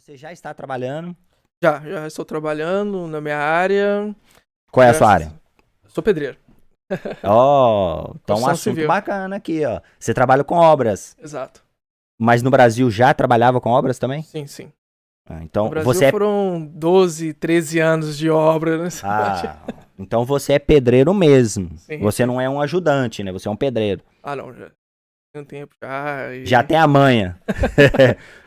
Você já está trabalhando? Já estou trabalhando na minha área. Qual é a sua Graças... área? Sou pedreiro. Ó, então um Construção assunto civil. bacana aqui, ó. Você trabalha com obras, Exato. mas no Brasil já trabalhava com obras também? Sim, sim. No Então Brasil você é. foram 12, 13 anos de obra nessa parte. Ah, então você é pedreiro mesmo. Sim, Você sim. não é um ajudante, né? Você é um pedreiro. Ah, não, já tem um tempo já. Já tem a manha.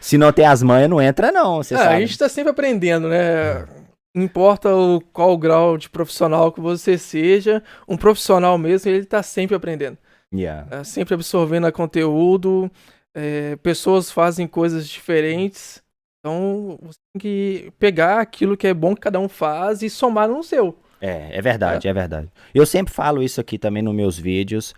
Se não tem as manhas, não entra, não, você A sabe. gente tá sempre aprendendo, né? Não importa qual o grau de profissional que você seja, um profissional mesmo, ele tá sempre aprendendo. Yeah. Sempre absorvendo conteúdo, pessoas fazem coisas diferentes, então você tem que pegar aquilo que é bom que cada um faz e somar no seu. É Né? verdade, é verdade. Eu sempre falo isso aqui também nos meus vídeos.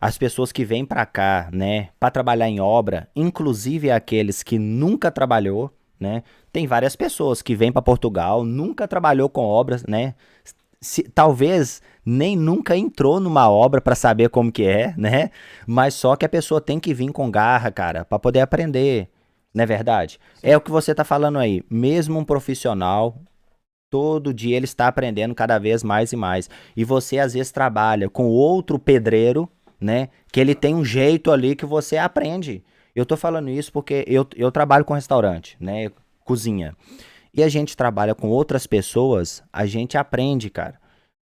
As pessoas que vêm pra cá, né, pra trabalhar em obra, inclusive aqueles que nunca trabalhou, né? Tem várias pessoas que vêm pra Portugal, nunca trabalhou com obras, né? Talvez nem nunca entrou numa obra pra saber como que é, né? Mas só que a pessoa tem que vir com garra, cara, pra poder aprender. Não é verdade? É Sim. o que você tá falando aí. Mesmo um profissional, todo dia ele está aprendendo cada vez mais e mais. E você às vezes trabalha com outro pedreiro, né? Que ele tem um jeito ali que você aprende. Eu tô falando isso porque eu trabalho com restaurante, né? Cozinha. E a gente trabalha com outras pessoas, a gente aprende, cara.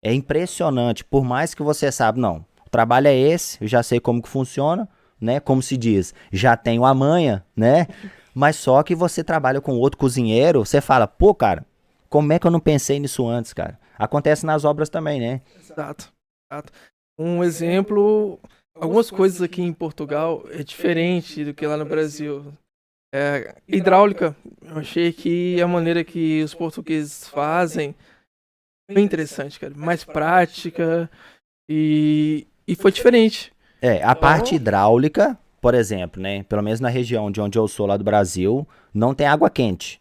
É impressionante. Por mais que você sabe, não, o trabalho é esse, eu já sei como que funciona, né? Como se diz, já tenho a manha, né? Mas só que você trabalha com outro cozinheiro, você fala, pô, cara, como é que eu não pensei nisso antes, cara? Acontece nas obras também, né? Exato, exato. Um exemplo, algumas coisas aqui em Portugal é diferente do que lá no Brasil. Hidráulica, eu achei que a maneira que os portugueses fazem é bem interessante, cara. Mais prática e foi diferente. A parte Então, hidráulica, por exemplo, né? Pelo menos na região de onde eu sou, lá do Brasil, não tem água quente.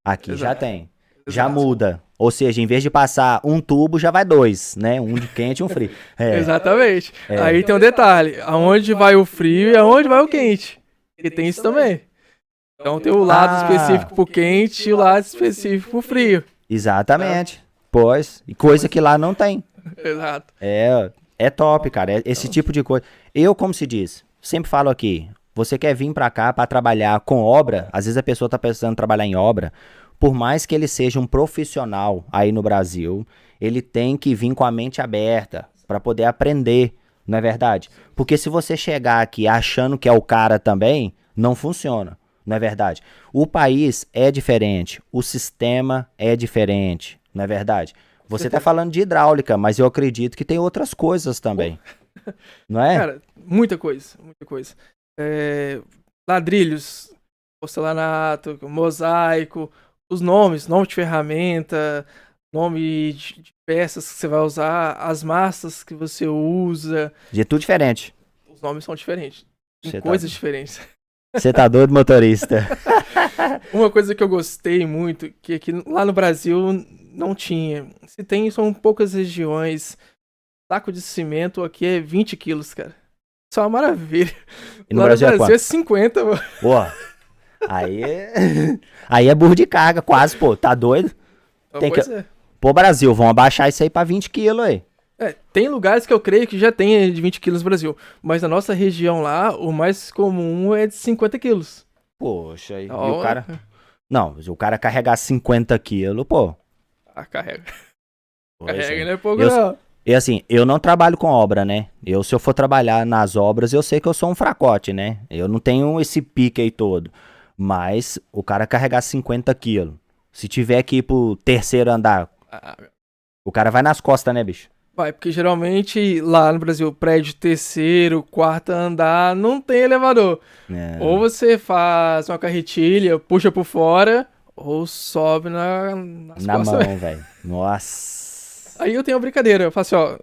Aqui já exato, tem. Já exato. muda. Ou seja, em vez de passar um tubo, já vai dois, né? Um de quente e um frio. Exatamente. É. Aí tem um detalhe, aonde vai o frio e aonde vai o quente. E tem isso também. Então tem o lado Ah, específico pro quente e o lado específico pro frio. Tá? exatamente. Pois, e coisa que lá não tem. Exato. É top, cara. É esse Então, tipo de coisa. Eu, como se diz, sempre falo aqui, você quer vir pra cá pra trabalhar com obra, às vezes a pessoa tá precisando trabalhar em obra, por mais que ele seja um profissional aí no Brasil, ele tem que vir com a mente aberta pra poder aprender, não é verdade? Porque se você chegar aqui achando que é o cara também, não funciona. Não é verdade? O país é diferente, o sistema é diferente, não é verdade? com Você está certeza. falando de hidráulica, mas eu acredito que tem outras coisas Pô, também, não é? cara, muita coisa, muita coisa. É, ladrilhos, porcelanato, mosaico, os nomes, nome de ferramenta, nome de peças que você vai usar, as massas que você usa, De tudo diferente. os nomes são diferentes. Tem Você tá, coisas diferentes. você tá doido, motorista? Uma coisa que eu gostei muito, que aqui lá no Brasil não tinha. Se tem, são poucas regiões. Saco de cimento aqui é 20 quilos, cara. Isso é uma maravilha. E no Lá no Brasil é Brasil é quanto? 50, mano. Pô, aí é... aí é burro de carga, quase, pô. Tá doido? Então, Tem que... pois é. Pô, Brasil, vão abaixar isso aí pra 20 quilos aí. Tem lugares que eu creio que já tem de 20 quilos no Brasil. Mas na nossa região lá, o mais comum é de 50 quilos. Poxa, e o Então, cara... Não, se o cara carregar 50 quilos, pô... carrega. Pois Carrega é. não é pouco, Eu, não. e assim, eu não trabalho com obra, né? Se eu for trabalhar nas obras, eu sei que eu sou um fracote, né? Eu não tenho esse pique aí todo. Mas o cara carregar 50 quilos, se tiver que ir pro terceiro andar, Ah, o cara vai nas costas, né, bicho? vai, porque geralmente lá no Brasil, prédio terceiro, quarto andar, não tem elevador. Ou É, você faz uma carretilha, puxa por fora, ou sobe nas na costas mesmo. mão, velho. Nossa. Aí eu tenho uma brincadeira, eu faço assim, ó,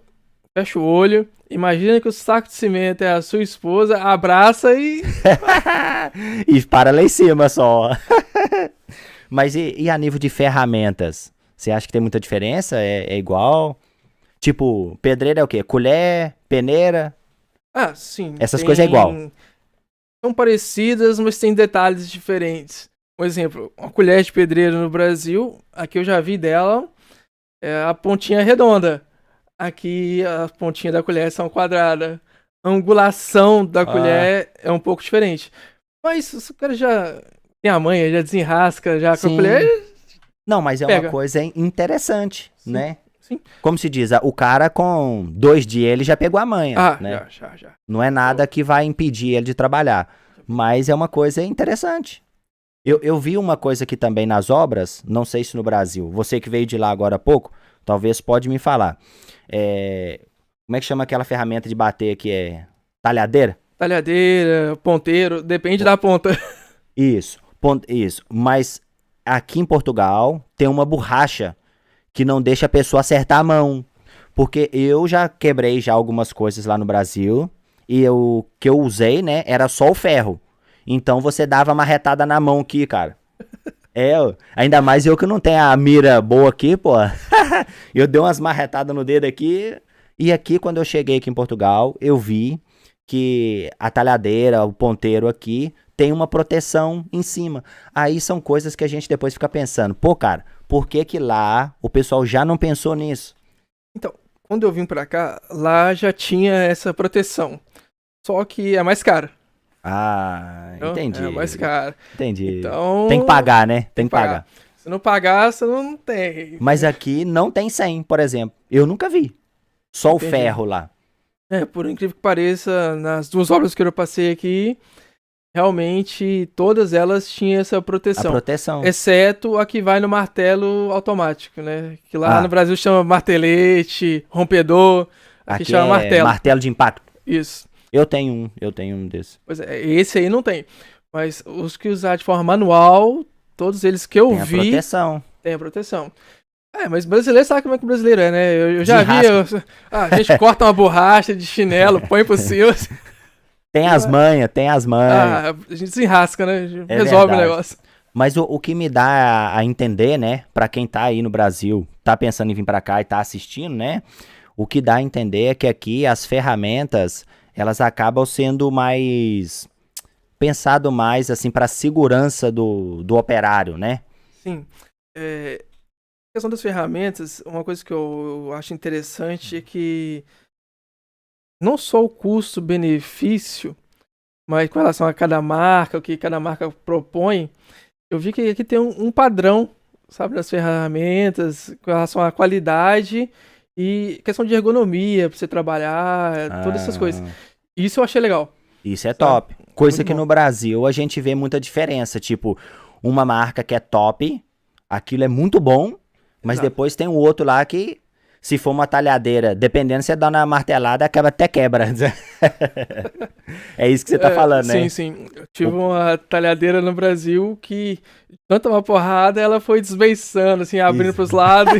fecha o olho, imagina que o saco de cimento é a sua esposa, abraça e... E para lá em cima só. Mas e a nível de ferramentas? Você acha que tem muita diferença? É igual? Tipo, pedreira é o quê? Colher, peneira? Ah, sim, Essas coisas é igual. tem... São parecidas, mas tem detalhes diferentes. Um exemplo, uma colher de pedreiro no Brasil, aqui eu já vi dela, a pontinha é redonda. Aqui a pontinha da colher são quadrada. A angulação da Ah, colher é um pouco diferente. Mas se o cara já tem a manha, já desenrasca já com a colher, sim. Não, mas é uma pega. coisa interessante, Sim, né? sim. Como se diz, o cara com 2 dias ele já pegou a manha, Ah, né? já. Não é nada que vai impedir ele de trabalhar. Mas é uma coisa interessante. Eu vi uma coisa aqui também nas obras, não sei se no Brasil, você que veio de lá agora há pouco, talvez pode me falar. Como é que chama aquela ferramenta de bater que é talhadeira? Talhadeira, ponteiro, depende da ponta. Isso, isso. Mas aqui em Portugal tem uma borracha que não deixa a pessoa acertar a mão. Porque eu já quebrei já algumas coisas lá no Brasil e o que eu usei, né, era só o ferro. Então você dava marretada na mão aqui, cara. Ainda mais eu que não tenho a mira boa aqui, pô. Eu dei umas marretadas no dedo aqui. E aqui, quando eu cheguei aqui em Portugal, eu vi que a talhadeira, o ponteiro aqui, tem uma proteção em cima. Aí são coisas que a gente depois fica pensando, pô, cara, por que que lá o pessoal já não pensou nisso? Então, quando eu vim pra cá, lá já tinha essa proteção. Só que é mais caro. Ah, Entendeu? É mais entendi. caro. Entendi. Tem que Então, pagar, né? tem Tem que que pagar. pagar. Se não pagar, você não tem. Mas aqui não tem 100, por exemplo. Eu nunca vi. Só o Entendi. ferro lá. Por incrível que pareça, nas duas obras que eu passei aqui, realmente todas elas tinham essa A proteção. proteção. Exceto a que vai no martelo automático, né? Que lá no Ah, Brasil chama martelete, rompedor. Aqui aqui chama é martelo. martelo de impacto. Isso. Eu tenho um desses. Pois é, esse aí não tem. Mas os que usar de forma manual, todos eles que eu Tem a vi, proteção. tem a proteção. Mas brasileiro sabe como é que o brasileiro é, né? Eu já vi. Desenrasca. A gente corta uma borracha de chinelo, põe por cima. Tem as manhas, tem as manhas. A gente se enrasca, né? É Resolve o verdade. negócio. Mas o que me dá a entender, né, pra quem tá aí no Brasil, tá pensando em vir pra cá e tá assistindo, né, o que dá a entender é que aqui as ferramentas, elas acabam sendo mais, pensado mais, assim, pra segurança do operário, né? Sim. A questão das ferramentas, uma coisa que eu acho interessante é que não só o custo-benefício, mas com relação a cada marca, o que cada marca propõe, eu vi que aqui tem um padrão, sabe, das ferramentas, com relação à qualidade e questão de ergonomia para você trabalhar, todas essas coisas. Ah, Isso eu achei legal, isso é sabe? top. Coisa Muito que bom. no Brasil a gente vê muita diferença, tipo, uma marca que é top, aquilo é muito bom, mas Exato. depois tem um outro lá que, se for uma talhadeira, dependendo se você dá na martelada, acaba até quebra. É isso que você tá falando, Sim, né? sim. Eu tive uma talhadeira no Brasil que, tanta uma porrada, ela foi desbeiçando, assim, abrindo Isso. pros lados.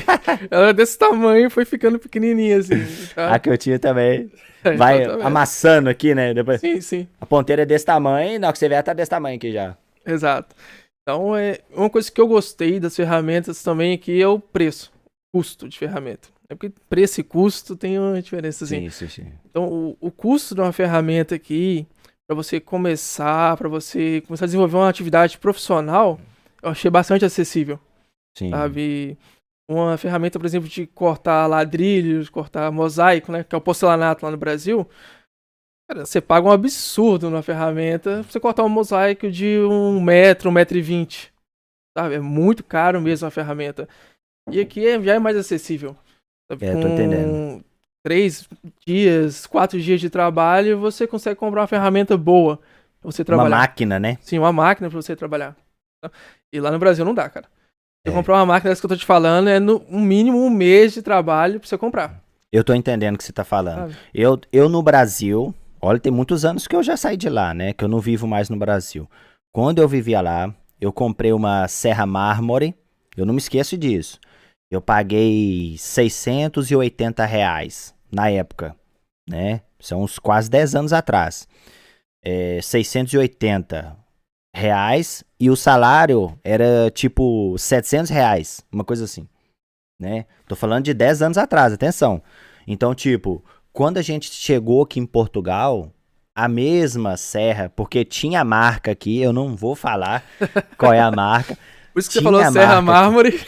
Ela era desse tamanho e foi ficando pequenininha, assim. A Tá? que eu tinha também. Então, Vai tá vendo? amassando aqui, né? Depois, Sim, sim. a ponteira é desse tamanho, e na hora que você vê, ela tá desse tamanho aqui já. Exato. Então, uma coisa que eu gostei das ferramentas também aqui é o preço, custo de ferramenta. É porque preço e custo tem uma diferença, assim. Sim. Então, o custo de uma ferramenta aqui, para você começar a desenvolver uma atividade profissional, eu achei bastante acessível, Sim. sabe? Uma ferramenta, por exemplo, de cortar ladrilhos, cortar mosaico, né? Que é o porcelanato lá no Brasil. Cara, você paga um absurdo numa ferramenta pra você cortar um mosaico de 1 metro, 1,20 m, sabe? É muito caro mesmo a ferramenta. E aqui já é mais acessível. Sabe? Tô entendendo. Com 3 dias, 4 dias de trabalho, você consegue comprar uma ferramenta boa pra você Uma trabalhar. máquina, né? Sim, uma máquina pra você trabalhar. Tá? E lá no Brasil não dá, cara. Você É. comprar uma máquina dessa que eu tô te falando, é no mínimo 1 mês de trabalho pra você comprar. Eu tô entendendo o que você tá falando. Sabe? Eu no Brasil, olha, tem muitos anos que eu já saí de lá, né? Que eu não vivo mais no Brasil. Quando eu vivia lá, eu comprei uma serra mármore. Eu não me esqueço disso. Eu paguei R$ 680 na época, né? São uns quase 10 anos atrás. 680 reais e o salário era tipo R$ 700, uma coisa assim, né? Tô falando de 10 anos atrás, atenção. Então, tipo, quando a gente chegou aqui em Portugal, a mesma serra, porque tinha a marca aqui, eu não vou falar qual é a marca. Por isso que você Tinha falou a Serra marca Mármore.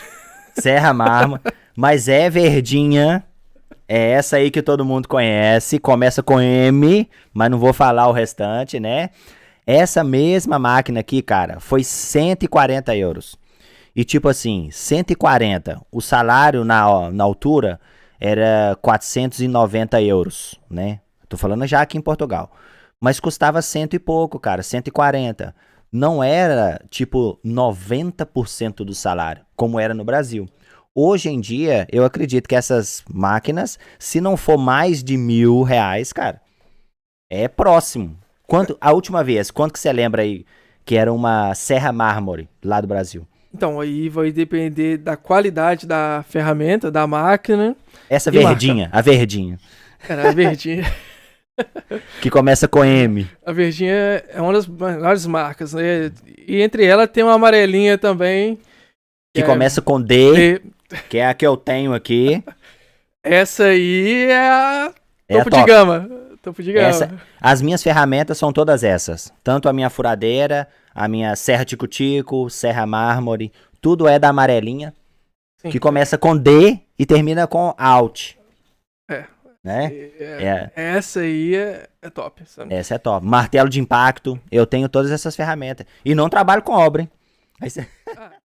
Serra Mármore, mas é verdinha. É essa aí que todo mundo conhece, começa com M, mas não vou falar o restante, né? Essa mesma máquina aqui, cara, foi 140 euros. E tipo assim, 140, o salário na altura era 490 euros, né? Tô falando já aqui em Portugal. Mas custava cento e pouco, cara, 140. Não era tipo 90% do salário, como era no Brasil. Hoje em dia, eu acredito que essas máquinas, se não for mais de R$ 1.000, cara, é próximo. Quanto, a última vez, quanto que você lembra aí que era uma Serra Mármore lá do Brasil? Então, aí vai depender da qualidade da ferramenta, da máquina Essa e marca. verdinha, a verdinha, Cara, a verdinha, que começa com M, a verdinha é uma das maiores marcas, né? E entre elas tem uma amarelinha também, que que é começa com D, D. que é a que eu tenho aqui, Essa aí é a é a topo de top. gama. Topo de Essa, gama. as minhas ferramentas são todas essas. Tanto a minha furadeira, a minha serra tico-tico, serra mármore, tudo é da amarelinha, Sim, que começa com D e termina com Alt, é. né? É, Essa aí é top. Sabe? essa é top. Martelo de impacto, eu tenho todas essas ferramentas. E não trabalho com obra, hein? Aí cê-